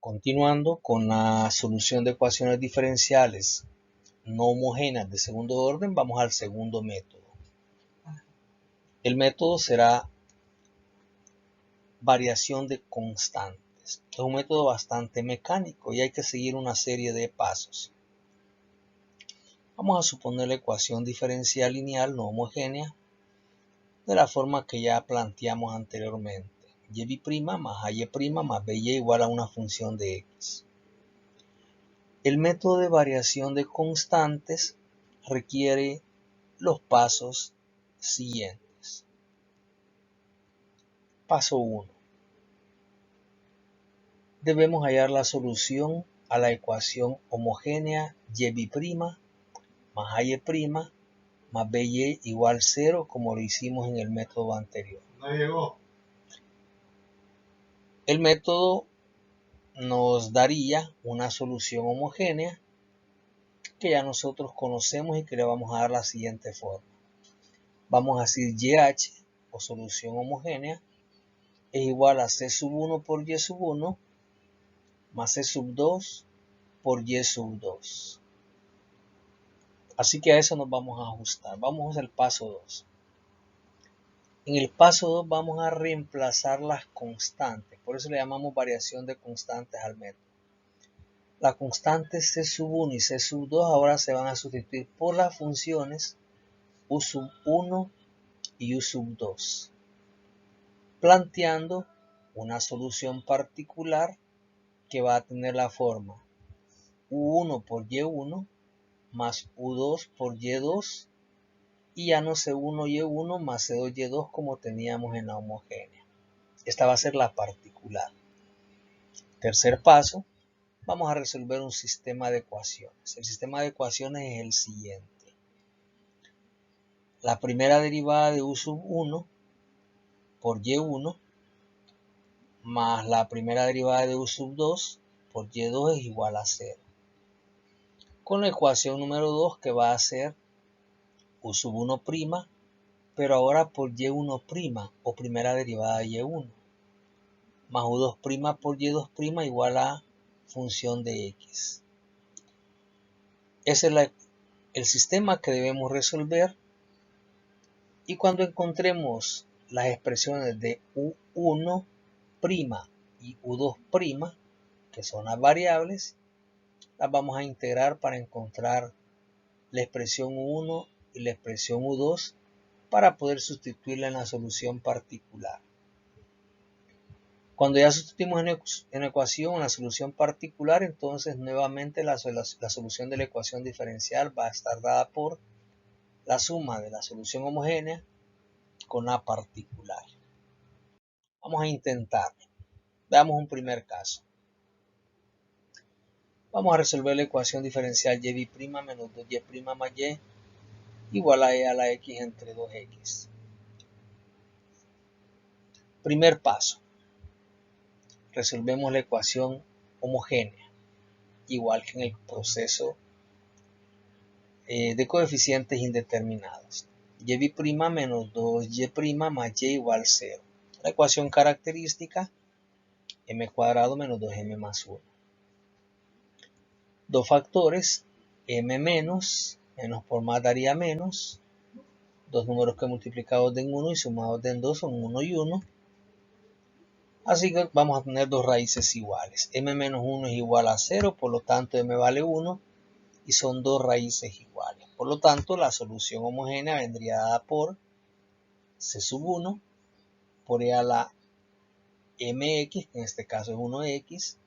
Continuando con la solución de ecuaciones diferenciales no homogéneas de segundo orden, vamos al segundo método. El método será variación de constantes. Es un método bastante mecánico y hay que seguir una serie de pasos. Vamos a suponer la ecuación diferencial lineal no homogénea de la forma que ya planteamos anteriormente. Y' más ay' más by igual a una función de x. El método de variación de constantes requiere los pasos siguientes. Paso 1. Debemos hallar la solución a la ecuación homogénea y' más ay' más by igual 0, como lo hicimos en el método anterior. No llegó. El método nos daría una solución homogénea que ya nosotros conocemos y que le vamos a dar la siguiente forma. Vamos a decir YH, o solución homogénea, es igual a C1 por Y1 más C2 por Y2. Así que a eso nos vamos a ajustar. Vamos al paso 2. En el paso 2 vamos a reemplazar las constantes. Por eso le llamamos variación de constantes al método. Las constantes C1 y C2 ahora se van a sustituir por las funciones U1 y U2, planteando una solución particular que va a tener la forma U1 por Y1 más U2 por Y2 y ya no C1 Y1 más C2 Y2 como teníamos en la homogénea. Esta va a ser la particular. Tercer paso, vamos a resolver un sistema de ecuaciones. El sistema de ecuaciones es el siguiente. La primera derivada de U1 por Y1 más la primera derivada de U2 por Y2 es igual a 0. Con la ecuación número 2 que va a ser U1', pero ahora por Y1' o primera derivada de Y1, más U2' por Y2' igual a función de X. Ese es el sistema que debemos resolver, y cuando encontremos las expresiones de U1' y U2', que son las variables, las vamos a integrar para encontrar la expresión U1 y la expresión U2 para poder sustituirla en la solución particular. Cuando ya sustituimos en la ecuación la solución particular, entonces nuevamente la solución de la ecuación diferencial va a estar dada por la suma de la solución homogénea con la particular. Vamos a intentarlo. Veamos un primer caso. Vamos a resolver la ecuación diferencial y' menos 2y' más y igual a e a la x entre 2x. Primer paso. Resolvemos la ecuación homogénea, igual que en el proceso de coeficientes indeterminados. Y' menos 2y' más y igual 0. La ecuación característica, m cuadrado menos 2m más 1. Dos factores, m menos por más daría menos. Dos números que multiplicados den 1 y sumados den 2 son 1 y 1. Así que vamos a tener dos raíces iguales. M menos 1 es igual a 0, por lo tanto m vale 1 y son dos raíces iguales. Por lo tanto, la solución homogénea vendría dada por C1 por e a la mx, que en este caso es 1x,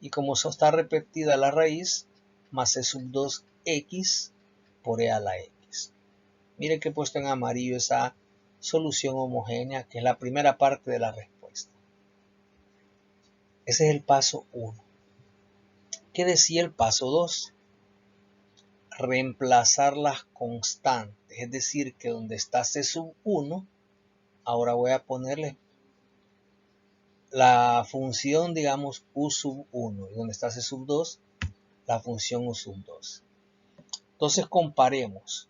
y como eso está repetida la raíz, más C2x por e a la x. Miren que he puesto en amarillo esa solución homogénea, que es la primera parte de la respuesta. Ese es el paso 1. ¿Qué decía el paso 2? Reemplazar las constantes, es decir, que donde está C1, ahora voy a ponerle la función, digamos, U1, y donde está C2, la función U2. Entonces comparemos.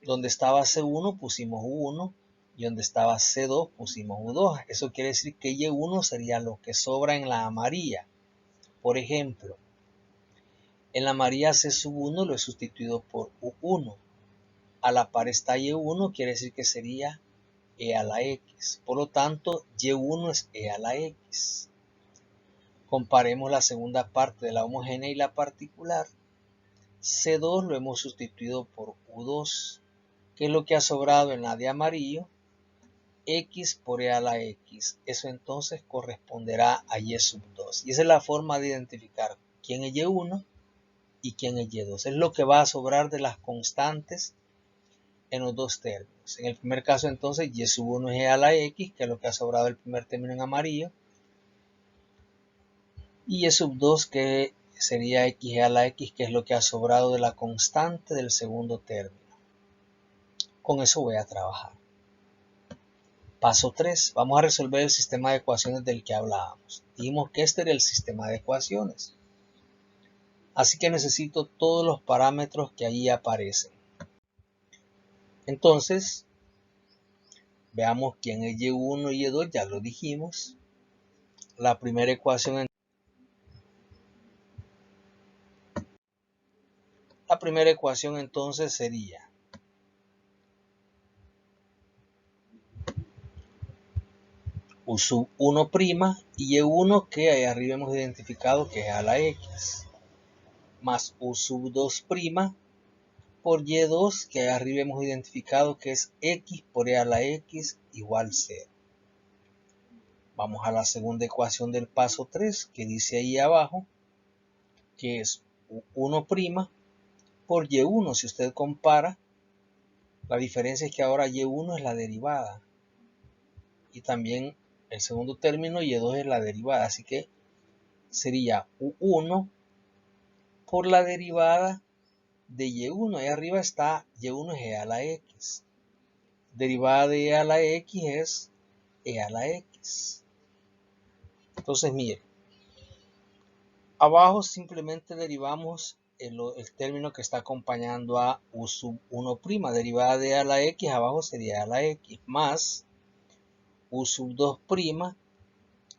Donde estaba C1 pusimos U1 y donde estaba C2 pusimos U2. Eso quiere decir que Y1 sería lo que sobra en la amarilla. Por ejemplo, en la María C1 lo he sustituido por U1. A la par está Y1, quiere decir que sería E a la X. Por lo tanto, Y1 es E a la X. Comparemos la segunda parte de la homogénea y la particular. C2 lo hemos sustituido por U2. ¿Qué es lo que ha sobrado en la de amarillo? X por E a la X. Eso entonces corresponderá a Y sub 2. Y esa es la forma de identificar quién es Y1 y quién es Y2. Es lo que va a sobrar de las constantes en los dos términos. En el primer caso entonces Y sub 1 es E a la X, que es lo que ha sobrado del primer término en amarillo. Y Y sub 2 que sería X E a la X, que es lo que ha sobrado de la constante del segundo término. Con eso voy a trabajar. Paso 3. Vamos a resolver el sistema de ecuaciones del que hablábamos. Dijimos que este era el sistema de ecuaciones. Así que necesito todos los parámetros que allí aparecen. Entonces, veamos quién es Y1 y Y2, ya lo dijimos. La primera ecuación entonces sería U sub 1' y Y1 que ahí arriba hemos identificado que es a la X, más U sub 2' por Y2 que ahí arriba hemos identificado que es X por E a la X igual 0. Vamos a la segunda ecuación del paso 3 que dice ahí abajo que es U1' por Y1. Si usted compara, la diferencia es que ahora Y1 es la derivada y también el segundo término Y2 es la derivada, así que sería U1 por la derivada de Y1. Ahí arriba está Y1 es E a la X. Derivada de E a la X es E a la X. Entonces mire, abajo simplemente derivamos el término que está acompañando a U sub 1'. Derivada de E a la X, abajo sería E a la X, más U sub 2'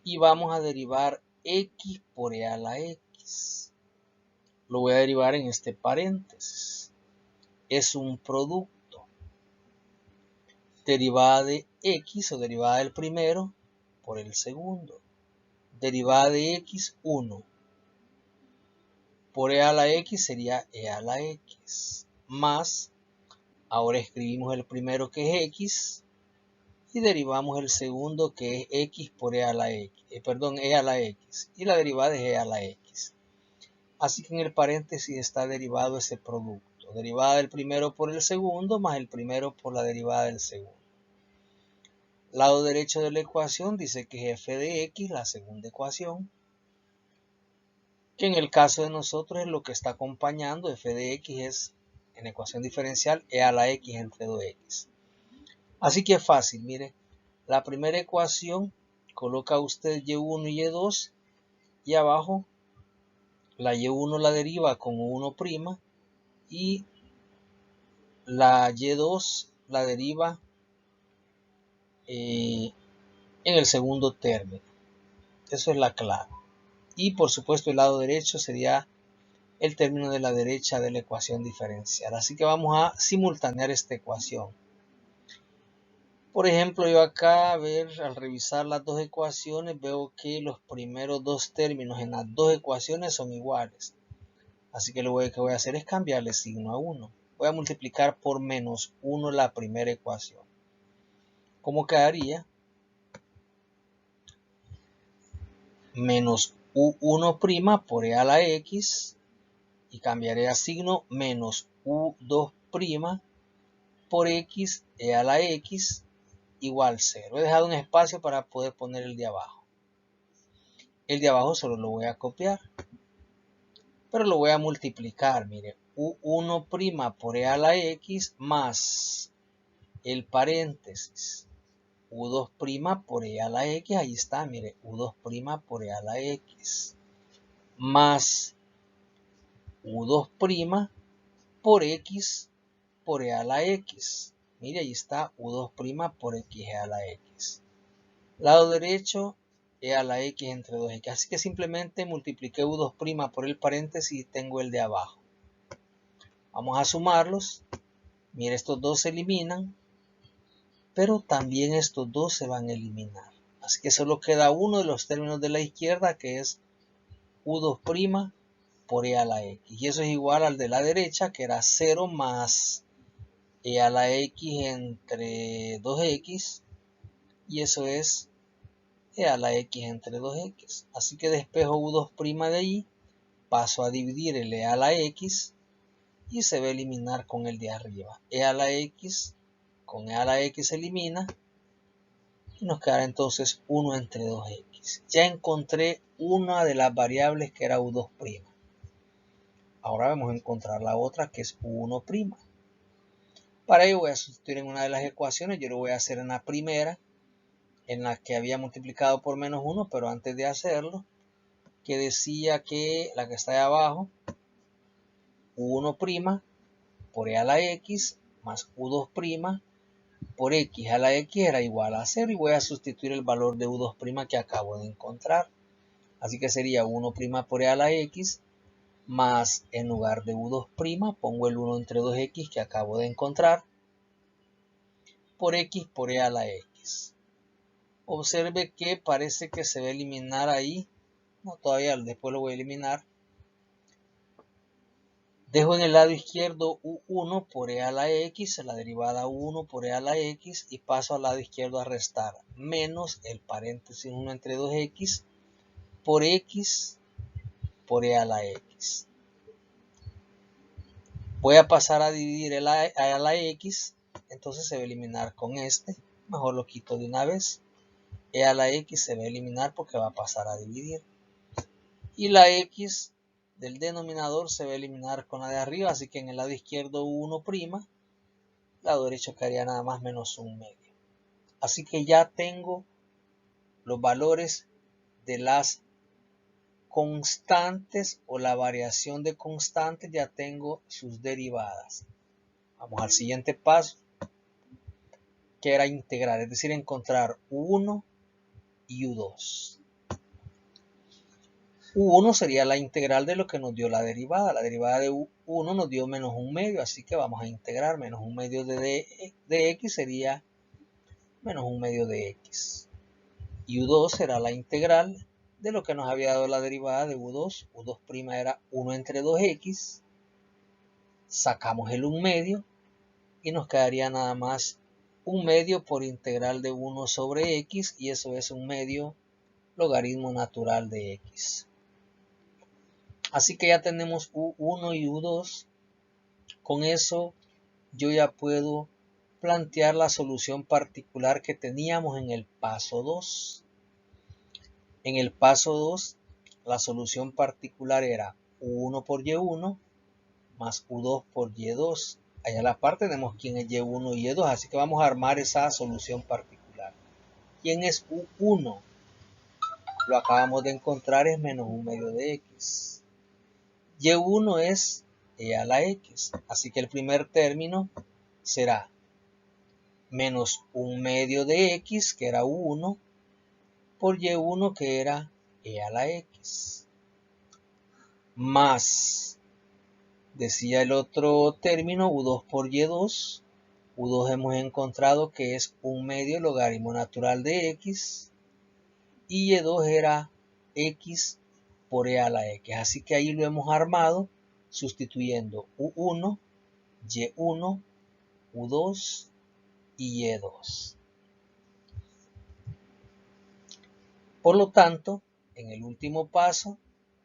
y vamos a derivar X por E a la X. Lo voy a derivar en este paréntesis. Es un producto. Derivada de X o derivada del primero por el segundo. Derivada de X, 1. Por E a la X sería E a la X. Más, ahora escribimos el primero que es X y derivamos el segundo que es X por E a la X. E a la X. Y la derivada es E a la X. Así que en el paréntesis está derivado ese producto. Derivada del primero por el segundo más el primero por la derivada del segundo. Lado derecho de la ecuación dice que es f de x, la segunda ecuación, que en el caso de nosotros es lo que está acompañando. F de x es, en ecuación diferencial, e a la x entre 2x. Así que es fácil, mire, la primera ecuación coloca usted y1 y y2 y abajo la y1 la deriva con 1' y la y2 la deriva en el segundo término. Eso es la clave. Y por supuesto el lado derecho sería el término de la derecha de la ecuación diferencial. Así que vamos a simultanear esta ecuación. Por ejemplo, yo acá, al revisar las dos ecuaciones, veo que los primeros dos términos en las dos ecuaciones son iguales. Así que lo que voy a hacer es cambiarle signo a 1. Voy a multiplicar por menos 1 la primera ecuación. ¿Cómo quedaría? Menos U1' por E a la X y cambiaré a signo menos U2' por X E a la X igual 0. He dejado un espacio para poder poner el de abajo. El de abajo solo lo voy a copiar, pero lo voy a multiplicar. Mire, U1' por E a la X más el paréntesis U2' por E a la X, ahí está, mire, U2' por E a la X, más U2' por X por E a la X. Mire, ahí está U2' por X E a la X. Lado derecho e a la x entre 2x. Así que simplemente multipliqué u2' por el paréntesis y tengo el de abajo. Vamos a sumarlos. Mira, estos dos se eliminan, pero también estos dos se van a eliminar. Así que solo queda uno de los términos de la izquierda, que es u2' por e a la x. Y eso es igual al de la derecha, que era 0 más e a la x entre 2x. Y eso es e a la x entre 2x. Así que despejo u2' de ahí, paso a dividir el e a la x y se va a eliminar con el de arriba. E a la x con e a la x se elimina y nos quedará entonces 1 entre 2x. Ya encontré una de las variables que era u2'. Ahora vamos a encontrar la otra, que es u1'. Para ello voy a sustituir en una de las ecuaciones. Yo lo voy a hacer en la primera, en la que había multiplicado por menos 1, pero antes de hacerlo, que decía que la que está ahí abajo, u1' por e a la x más u2' por x a la x era igual a 0, y voy a sustituir el valor de u2' que acabo de encontrar. Así que sería 1' por e a la x más, en lugar de u2', pongo el 1 entre 2x que acabo de encontrar, por x por e a la x. Observe que parece que se va a eliminar ahí. No, todavía después lo voy a eliminar. Dejo en el lado izquierdo u1 por e a la x, la derivada 1 por e a la x, y paso al lado izquierdo a restar, menos el paréntesis 1 entre 2x por x por e a la x. Voy a pasar a dividir el a la x, entonces se va a eliminar con este. Mejor lo quito de una vez. E a la x se va a eliminar porque va a pasar a dividir. Y la x del denominador se va a eliminar con la de arriba, así que en el lado izquierdo u1', lado derecho quedaría nada más menos 1/2. Así que ya tengo los valores de las constantes o la variación de constantes, ya tengo sus derivadas. Vamos al siguiente paso, que era integrar, es decir, encontrar u1 y u2. u1 sería la integral de lo que nos dio la derivada. La derivada de u1 nos dio menos 1/2, así que vamos a integrar. Menos 1/2 de x sería menos 1/2 de x. Y u2 será la integral de lo que nos había dado la derivada de u2. u2' era 1 entre 2x. Sacamos el 1/2 y nos quedaría nada más 1/2 por integral de 1 sobre x, y eso es 1/2 logaritmo natural de x. Así que ya tenemos u1 y u2. Con eso yo ya puedo plantear la solución particular que teníamos en el paso 2. En el paso 2, la solución particular era u1 por y1 más u2 por y2. Allá a la parte tenemos quién es y1 y y2, así que vamos a armar esa solución particular. ¿Quién es u1? Lo acabamos de encontrar, es menos 1/2 de x. y1 es e a la x, así que el primer término será menos 1/2 de x, que era u1, por y1, que era e a la x, más, decía el otro término, u2 por y2. u2 hemos encontrado que es 1/2 logaritmo natural de x, y y2 era x por e a la x. Así que ahí lo hemos armado sustituyendo u1, y1, u2 y y2. Por lo tanto, en el último paso,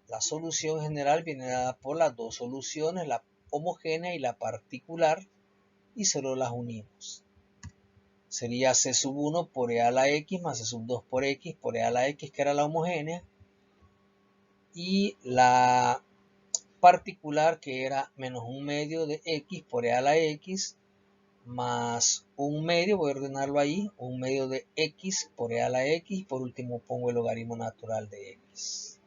la solución general viene dada por las dos soluciones, la homogénea y la particular, y solo las unimos. Sería c sub 1 por e a la x más c sub 2 por e a la x, que era la homogénea, y la particular, que era menos 1/2 de x por e a la x más 1/2, voy a ordenarlo ahí, 1/2 de x por e a la x, por último pongo el logaritmo natural de x.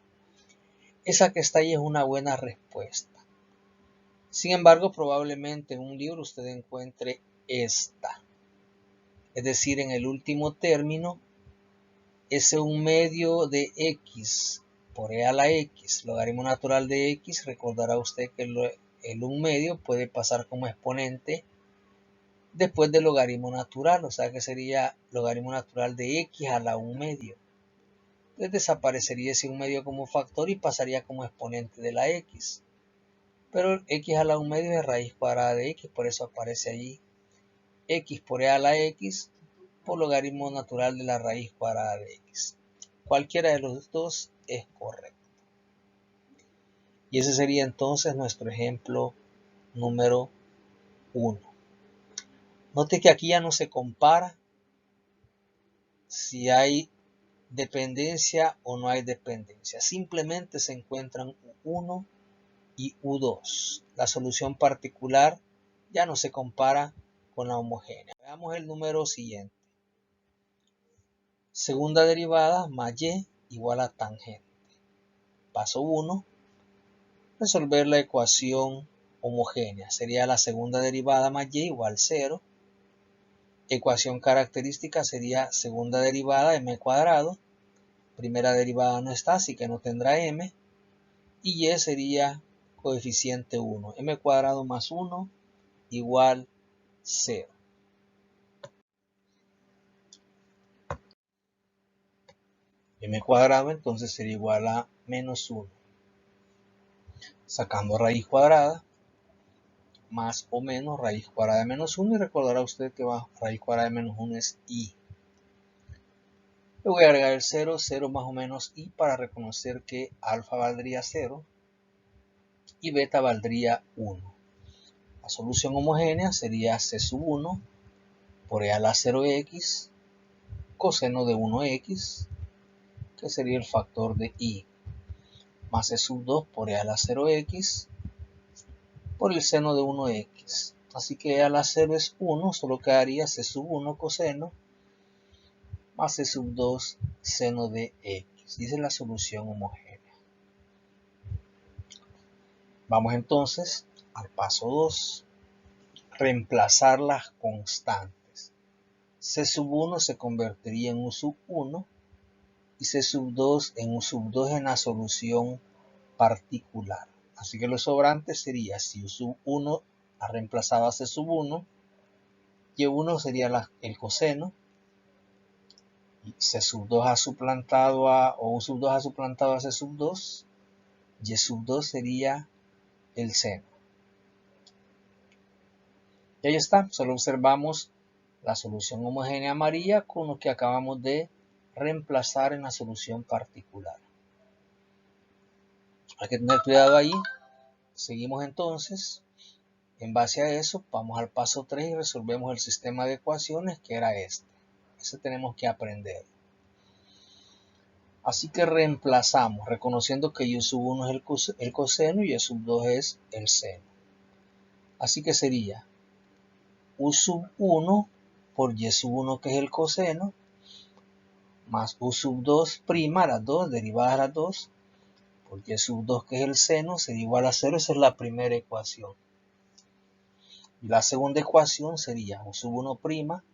Esa que está ahí es una buena respuesta. Sin embargo, probablemente en un libro usted encuentre esta. Es decir, en el último término S1 medio de X por E a la X, logaritmo natural de X. Recordará usted que el 1 medio puede pasar como exponente después del logaritmo natural, o sea que sería logaritmo natural de X a la 1 medio. Entonces desaparecería ese 1 medio como factor y pasaría como exponente de la X. Pero X a la 1 medio es raíz cuadrada de X, por eso aparece allí X por E a la X por logaritmo natural de la raíz cuadrada de X. Cualquiera de los dos es correcto. Y ese sería entonces nuestro ejemplo número 1. Note que aquí ya no se compara si hay dependencia o no hay dependencia. Simplemente se encuentran U1 y U2. La solución particular ya no se compara con la homogénea. Veamos el número siguiente. Segunda derivada más y igual a tangente. Paso 1. Resolver la ecuación homogénea. Sería la segunda derivada más y igual 0. Ecuación característica sería segunda derivada m cuadrado. Primera derivada no está, así que no tendrá m. Y y sería coeficiente 1. M cuadrado más 1 igual 0. M cuadrado entonces sería igual a menos 1. Sacando raíz cuadrada, más o menos raíz cuadrada de menos 1. Y recordará usted que raíz cuadrada de menos 1 es i. Le voy a agregar el 0, 0 más o menos i para reconocer que alfa valdría 0 y beta valdría 1. La solución homogénea sería C sub 1 por e a la 0x coseno de 1x, que sería el factor de i, más C sub 2 por e a la 0x por el seno de 1x. Así que e a la 0 es 1, solo quedaría C sub 1 coseno más C sub 2 seno de x. Y esa es la solución homogénea. Vamos entonces al paso 2. Reemplazar las constantes. C sub 1 se convertiría en U sub 1 y C sub 2 en U sub 2 en la solución particular. Así que lo sobrante sería, si U sub 1 ha reemplazado a C sub 1, Y1 sería el coseno, y C sub 2 ha suplantado o U sub 2 ha suplantado a C sub 2, Y sub 2 sería el seno. Y ahí está, solo observamos la solución homogénea amarilla con lo que acabamos de reemplazar en la solución particular. Hay que tener cuidado ahí. Seguimos entonces. En base a eso, vamos al paso 3 y resolvemos el sistema de ecuaciones que era este. Ese tenemos que aprender. Así que reemplazamos, reconociendo que y sub 1 es el coseno y y sub 2 es el seno. Así que sería U sub 1 por y sub 1, que es el coseno, más U sub 2 prima, las dos, derivadas las dos, por y sub 2, que es el seno, sería igual a 0. Esa es la primera ecuación. Y la segunda ecuación sería U sub 1 prima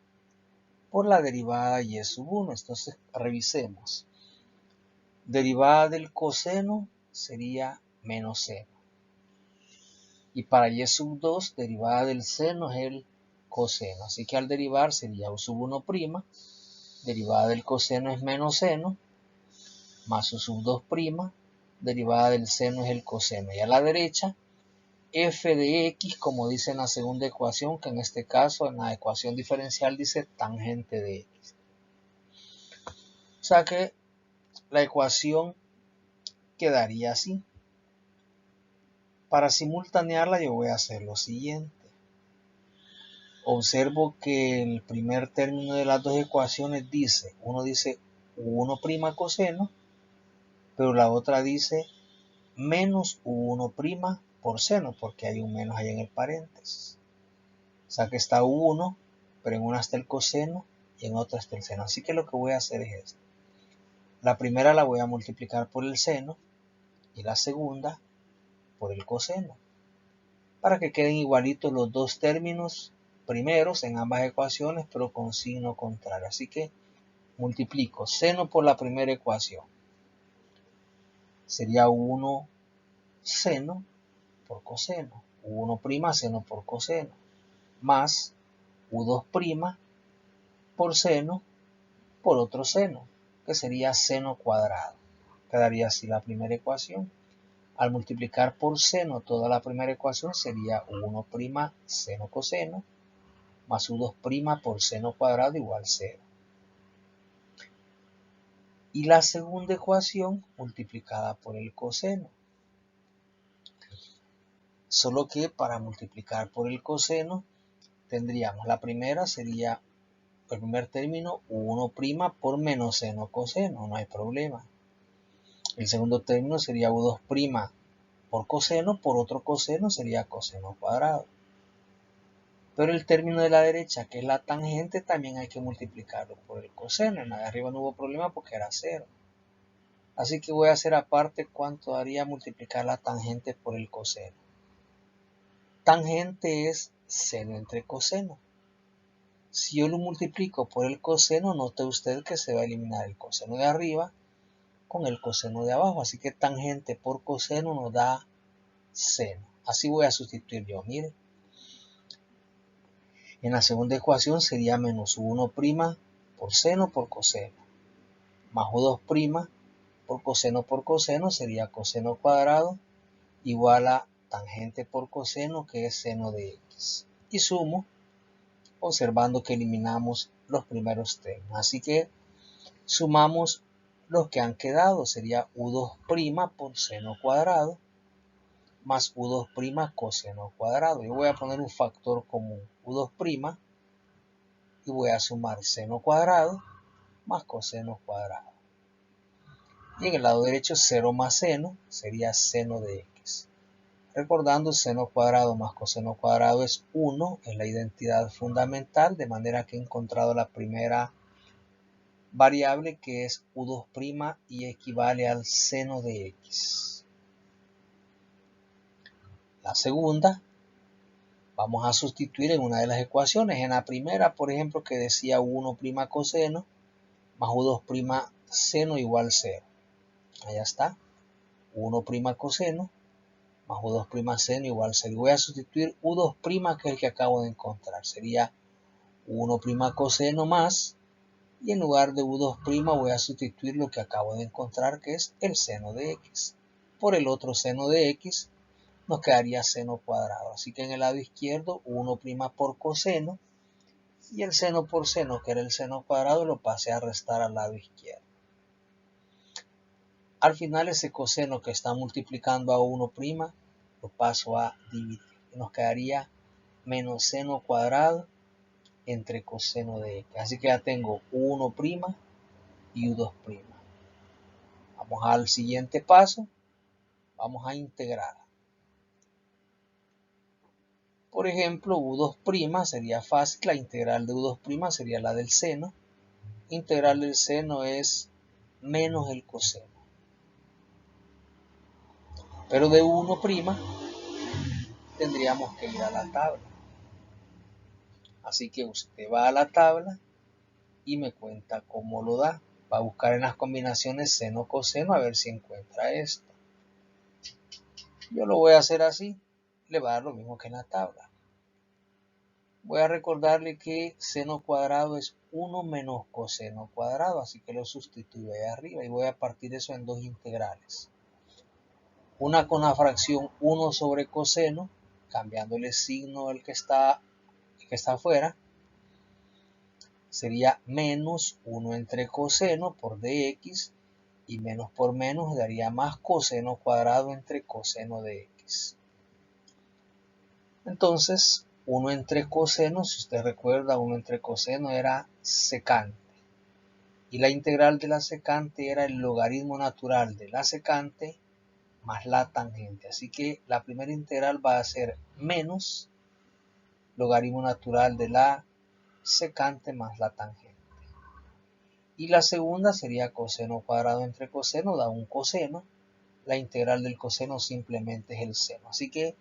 por la derivada de y sub 1. Entonces revisemos. Derivada del coseno sería menos seno. Y para y sub 2, derivada del seno es el coseno. Así que al derivar sería U sub 1 prima, derivada del coseno es menos seno, más U sub 2 prima, derivada del seno es el coseno. Y a la derecha, f de x, como dice en la segunda ecuación, que en este caso en la ecuación diferencial dice tangente de x. O sea que la ecuación quedaría así. Para simultanearla yo voy a hacer lo siguiente. Observo que el primer término de las dos ecuaciones dice, uno dice U1' coseno, pero la otra dice menos U1' por seno, porque hay un menos ahí en el paréntesis. O sea que está U1, pero en una está el coseno y en otra está el seno. Así que lo que voy a hacer es esto. La primera la voy a multiplicar por el seno y la segunda por el coseno, para que queden igualitos los dos términos primeros en ambas ecuaciones, pero con signo contrario. Así que multiplico seno por la primera ecuación. Sería 1 seno por coseno. 1' seno por coseno. Más U2' por seno por otro seno, que sería seno cuadrado. Quedaría así la primera ecuación. Al multiplicar por seno toda la primera ecuación sería 1' seno coseno más U2' por seno cuadrado igual 0. Y la segunda ecuación multiplicada por el coseno. Solo que para multiplicar por el coseno tendríamos, la primera sería el primer término 1' por menos seno coseno, no hay problema. El segundo término sería U2' por coseno, por otro coseno sería coseno cuadrado. Pero el término de la derecha, que es la tangente, también hay que multiplicarlo por el coseno. En la de arriba no hubo problema porque era 0. Así que voy a hacer aparte cuánto daría multiplicar la tangente por el coseno. Tangente es seno entre coseno. Si yo lo multiplico por el coseno, note usted que se va a eliminar el coseno de arriba con el coseno de abajo. Así que tangente por coseno nos da seno. Así voy a sustituir yo, mire. En la segunda ecuación sería menos U1' por seno por coseno. Más U2' por coseno sería coseno cuadrado igual a tangente por coseno, que es seno de x. Y sumo, observando que eliminamos los primeros términos. Así que sumamos los que han quedado. Sería U2' por seno cuadrado más U2' coseno cuadrado. Yo voy a poner un factor común, U2' y voy a sumar seno cuadrado más coseno cuadrado. Y en el lado derecho 0 más seno sería seno de x. Recordando, seno cuadrado más coseno cuadrado es 1, es la identidad fundamental, de manera que he encontrado la primera variable, que es U2' y equivale al seno de x. La segunda, vamos a sustituir en una de las ecuaciones. En la primera, por ejemplo, que decía U1' coseno más U2' seno igual 0. Allá está. U1' coseno más U2' seno igual 0. Y voy a sustituir U2', que es el que acabo de encontrar. Sería U1' coseno más, y en lugar de U2' voy a sustituir lo que acabo de encontrar, que es el seno de x. Por el otro seno de x nos quedaría seno cuadrado. Así que en el lado izquierdo, U1' por coseno, y el seno por seno, que era el seno cuadrado, lo pasé a restar al lado izquierdo. Al final, ese coseno que está multiplicando a 1' lo paso a dividir. Y nos quedaría menos seno cuadrado entre coseno de x. Así que ya tengo U1' y U2'. Vamos al siguiente paso. Vamos a integrar. Por ejemplo, U2' sería fácil. La integral de U2' sería la del seno. Integral del seno es menos el coseno. Pero de U1' tendríamos que ir a la tabla. Así que usted va a la tabla y me cuenta cómo lo da. Va a buscar en las combinaciones seno-coseno a ver si encuentra esto. Yo lo voy a hacer así. Le va a dar lo mismo que en la tabla. Voy a recordarle que seno cuadrado es 1 menos coseno cuadrado. Así que lo sustituyo ahí arriba y voy a partir eso en dos integrales. Una con la fracción 1 sobre coseno, cambiándole signo el que está afuera. Sería menos 1 entre coseno por dx, y menos por menos daría más coseno cuadrado entre coseno de x. Entonces, 1 entre coseno, si usted recuerda, 1 entre coseno era secante. Y la integral de la secante era el logaritmo natural de la secante más la tangente. Así que la primera integral va a ser menos logaritmo natural de la secante más la tangente. Y la segunda sería coseno cuadrado entre coseno, da un coseno. La integral del coseno simplemente es el seno. Así que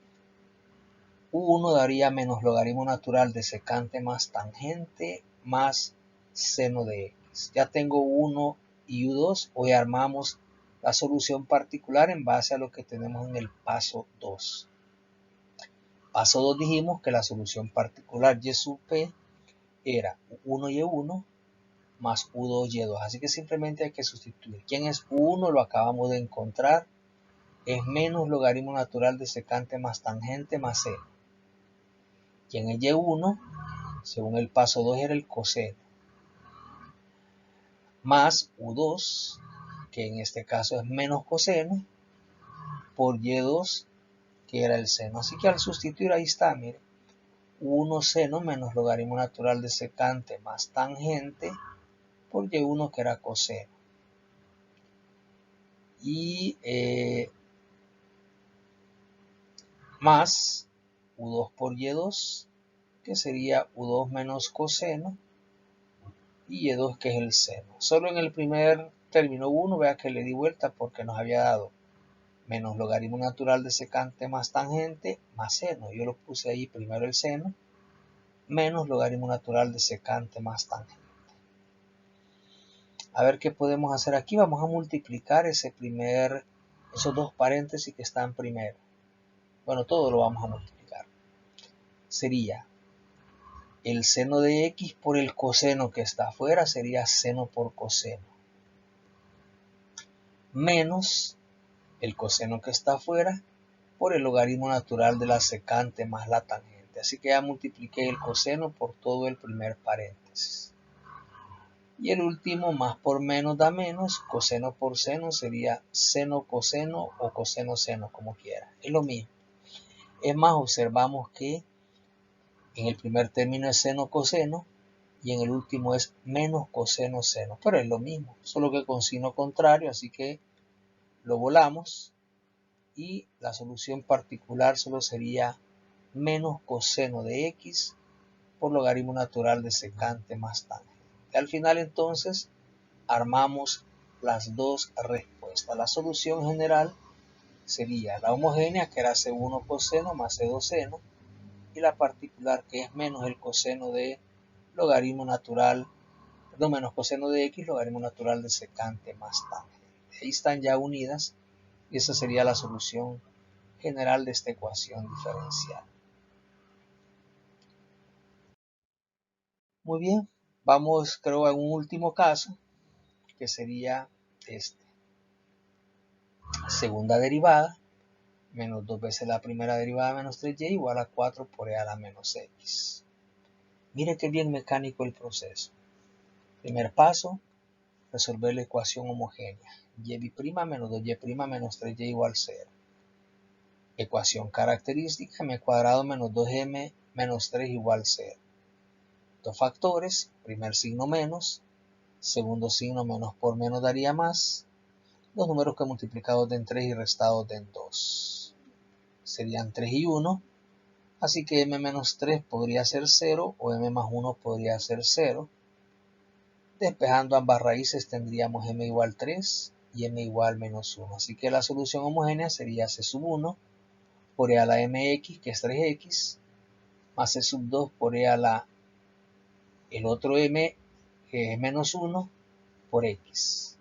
U1 daría menos logaritmo natural de secante más tangente más seno de x. 3x. Ya tengo 1 y u2. Hoy armamos la solución particular en base a lo que tenemos en el paso 2. Paso 2 dijimos que la solución particular y sub p era 1 y 1 más u2 y 2. Así que simplemente hay que sustituir. ¿Quién es u1? Lo acabamos de encontrar. Es menos logaritmo natural de secante más tangente más seno. ¿Quién es y1? Según el paso 2 era el coseno. Más u2, que en este caso es menos coseno, por y2, que era el seno. Así que al sustituir ahí está, mire. 1 seno menos logaritmo natural de secante más tangente por y1 que era coseno. Y más u2 por y2, que sería u2 menos coseno, y y2 que es el seno. Solo en el primer término 1, vea que le di vuelta porque nos había dado menos logaritmo natural de secante más tangente más seno. Yo lo puse ahí primero el seno, menos logaritmo natural de secante más tangente. A ver qué podemos hacer aquí. Vamos a multiplicar esos dos paréntesis que están primero. Bueno, todo lo vamos a multiplicar. Sería el seno de x por el coseno que está afuera, sería seno por coseno. Menos el coseno que está afuera por el logaritmo natural de la secante más la tangente. Así que ya multipliqué el coseno por todo el primer paréntesis. Y el último, más por menos da menos, coseno por seno sería seno coseno o coseno seno, como quiera. Es lo mismo. Es más, observamos que en el primer término es seno coseno y en el último es menos coseno seno. Pero es lo mismo, solo que con signo contrario, así que lo volamos. Y la solución particular solo sería menos coseno de x por logaritmo natural de secante más tangente. Y al final entonces armamos las dos respuestas. La solución general sería la homogénea, que era C1 coseno más C2 seno, y la particular, que es menos el coseno de logaritmo natural, perdón, menos coseno de x, logaritmo natural de secante más tangente. Ahí están ya unidas y esa sería la solución general de esta ecuación diferencial. Muy bien, vamos creo a un último caso, que sería este. Segunda derivada, menos 2 veces la primera derivada menos 3y igual a 4 por e a la menos x. Mire qué bien mecánico el proceso. Primer paso, resolver la ecuación homogénea. Y' menos 2y' menos 3y igual 0. Ecuación característica, m cuadrado menos 2m menos 3 igual 0. Dos factores, primer signo menos, segundo signo menos por menos daría más. Los números que multiplicados den 3 y restados den 2. Serían 3 y 1. Así que m menos 3 podría ser 0 o m más 1 podría ser 0. Despejando ambas raíces tendríamos m igual 3 y m igual menos 1. Así que la solución homogénea sería c sub 1 por e a la mx, que es 3x, más c sub 2 por e a la el otro m, que es menos 1, por x.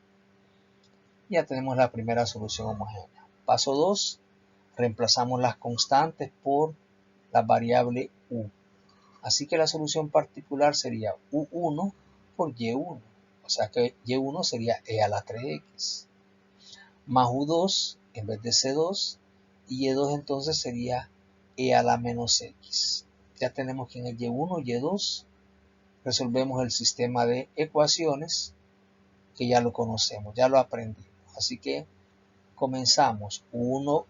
Ya tenemos la primera solución homogénea. Paso 2, reemplazamos las constantes por la variable u. Así que la solución particular sería u1 por y1. O sea que y1 sería e a la 3x. Más u2 en vez de c2. Y y2 entonces sería e a la menos x. Ya tenemos que en el y1 y y2 resolvemos el sistema de ecuaciones que ya lo conocemos, ya lo aprendimos. Así que comenzamos u1'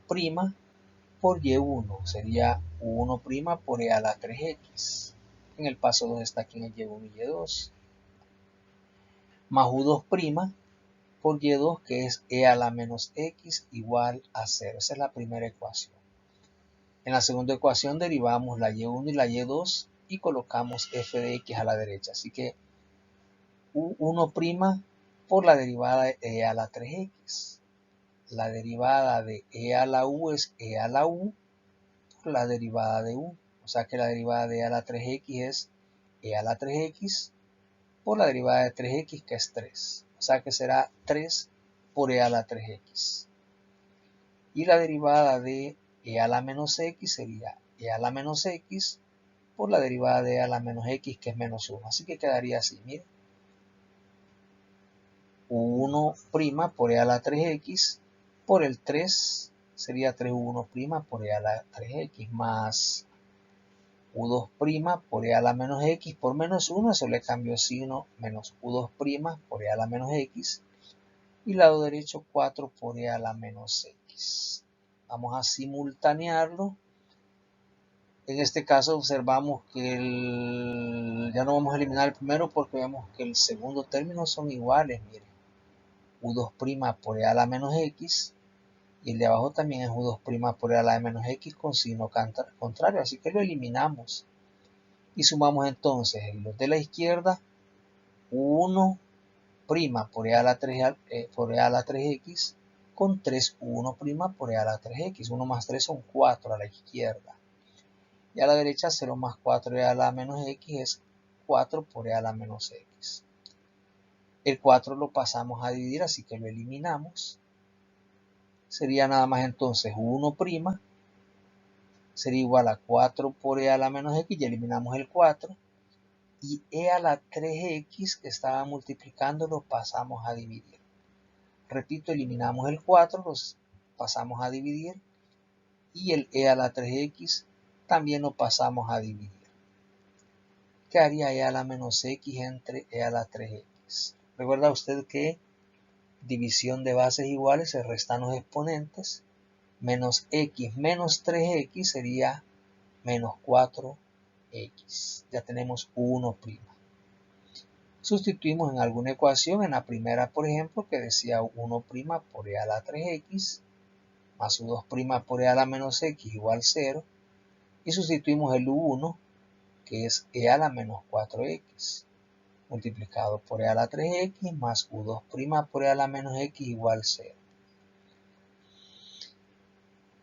por y1, sería u1' por e a la 3x. En el paso 2 está aquí en el y1 y y2. Más u2' por y2, que es e a la menos x igual a 0. Esa es la primera ecuación. En la segunda ecuación derivamos la y1 y la y2 y colocamos f de x a la derecha. Así que u1' por la derivada de e a la 3x. La derivada de e a la u es e a la u por la derivada de u. O sea que la derivada de e a la 3x es e a la 3x por la derivada de 3x, que es 3. O sea que será 3 por e a la 3x. Y la derivada de e a la menos x sería e a la menos x por la derivada de e a la menos x, que es menos 1. Así que quedaría así, miren. 1' por e a la 3x por el 3 sería 3u1' por e a la 3x más u2' por e a la menos x por menos 1, eso le cambio signo, menos u2' por e a la menos x, y lado derecho 4 por e a la menos x. Vamos a simultanearlo. En este caso observamos que ya no vamos a eliminar el primero porque vemos que el segundo término son iguales, miren. u2' por e a la menos x, y el de abajo también es u2' por e a la menos x con signo contrario, así que lo eliminamos. Y sumamos entonces los de la izquierda, 1' por e a la 3x con 3u1' por e a la 3x. 1 más 3 son 4 a la izquierda. Y a la derecha 0 más 4e a la menos x es 4 por e a la menos x. El 4 lo pasamos a dividir, así que lo eliminamos. Sería nada más entonces 1' sería igual a 4 por e a la menos x, y eliminamos el 4. Y e a la 3x que estaba multiplicando lo pasamos a dividir. Repito, eliminamos el 4, los pasamos a dividir. Y el e a la 3x también lo pasamos a dividir. Quedaría e a la menos x entre e a la 3x. Recuerda usted que división de bases iguales se restan los exponentes. Menos x menos 3x sería menos 4x. Ya tenemos 1'. Sustituimos en alguna ecuación. En la primera, por ejemplo, que decía 1' por e a la 3x más u2' por e a la menos x igual 0. Y sustituimos el u1, que es e a la menos 4x, multiplicado por e a la 3x más u2' por e a la menos x igual 0.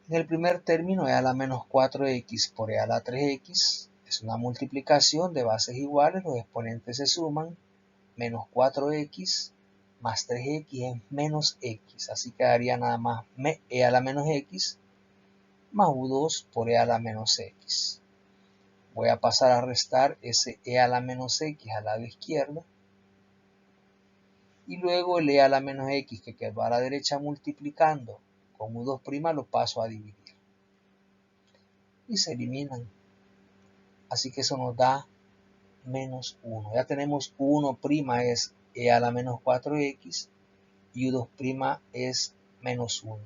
En el primer término, e a la menos 4x por e a la 3x es una multiplicación de bases iguales, los exponentes se suman, menos 4x más 3x es menos x, así quedaría nada más e a la menos x más u2 por e a la menos x. Voy a pasar a restar ese e a la menos x al lado izquierdo, y luego el e a la menos x que quedó a la derecha multiplicando con u2' lo paso a dividir. Y se eliminan. Así que eso nos da menos 1. Ya tenemos u1' es e a la menos 4x y u2' es menos 1.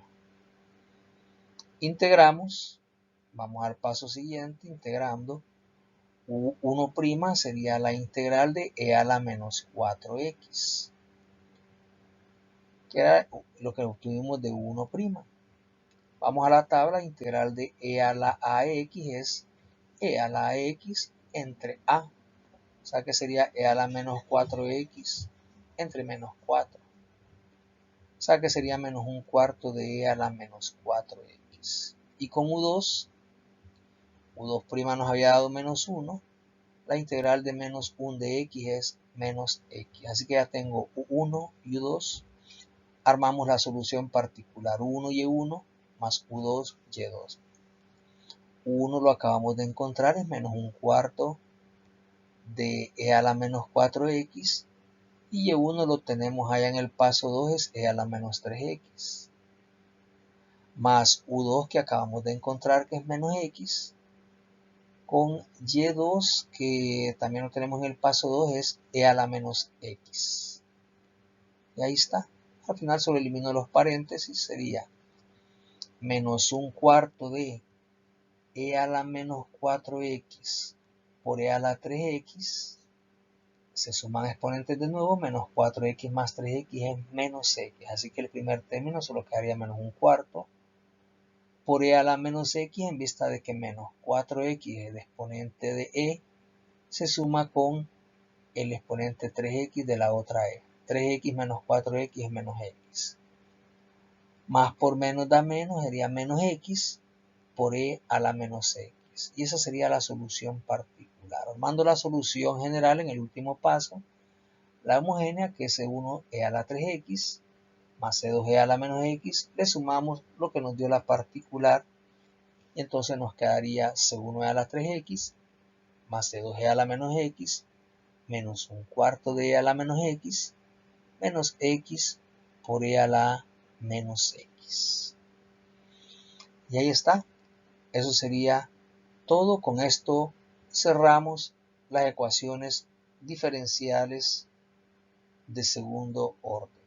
Integramos. Vamos al paso siguiente, integrando. u1' sería la integral de e a la menos 4x, que era lo que obtuvimos de u1'. Vamos a la tabla, integral de e a la ax es e a la x entre a. O sea que sería e a la menos 4x entre menos 4. O sea que sería menos 1/4 de e a la menos 4x. Y con u2 nos había dado menos 1. La integral de menos 1 de x es menos x. Así que ya tengo u1 y u2. Armamos la solución particular, u1 y e1 más u2 y e2. u1 lo acabamos de encontrar, es menos 1/4 de e a la menos 4x, y e1 lo tenemos allá en el paso 2, es e a la menos 3x, más u2 que acabamos de encontrar, que es menos x, con y2 que también lo tenemos en el paso 2, es e a la menos x. Y ahí está. Al final solo elimino los paréntesis, sería menos 1/4 de e a la menos 4x por e a la 3x. Se suman exponentes de nuevo, menos 4x más 3x es menos x. Así que el primer término solo quedaría menos 1/4 por e a la menos x, en vista de que menos 4x es el exponente de e, se suma con el exponente 3x de la otra e. 3x menos 4x es menos x. Más por menos da menos, sería menos x por e a la menos x. Y esa sería la solución particular. Armando la solución general en el último paso, la homogénea, que es C1e a la 3x, más C2e a la menos x, le sumamos lo que nos dio la particular, y entonces nos quedaría C1e a la 3x, más C2e a la menos x, menos un cuarto de e a la menos x, menos x por e a la menos x. Y ahí está. Eso sería todo. Con esto cerramos las ecuaciones diferenciales de segundo orden.